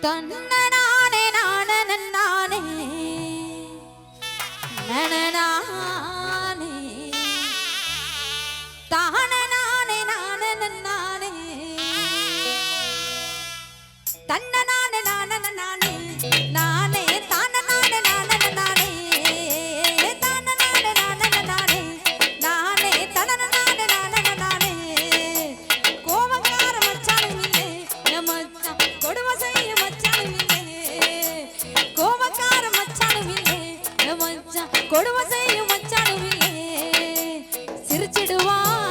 தன்னனானே நானே நானே நனனானே தானனானே நானே நானே தன்னனானே நானே நானே நானே தானனானே நானே நானே தானனானே நானே நானே நானே தனனானே நானே நானே கோவக்கார மச்சானும் இல்லே என் மச்சான் கொடுமை செய்யும் மச்சானும் இல்லே கோவக்கார மச்சானும் இல்லே என் மச்சான் கொடுமை செய்யும் மச்சானும் இல்லே சிரிச்சிடுவான்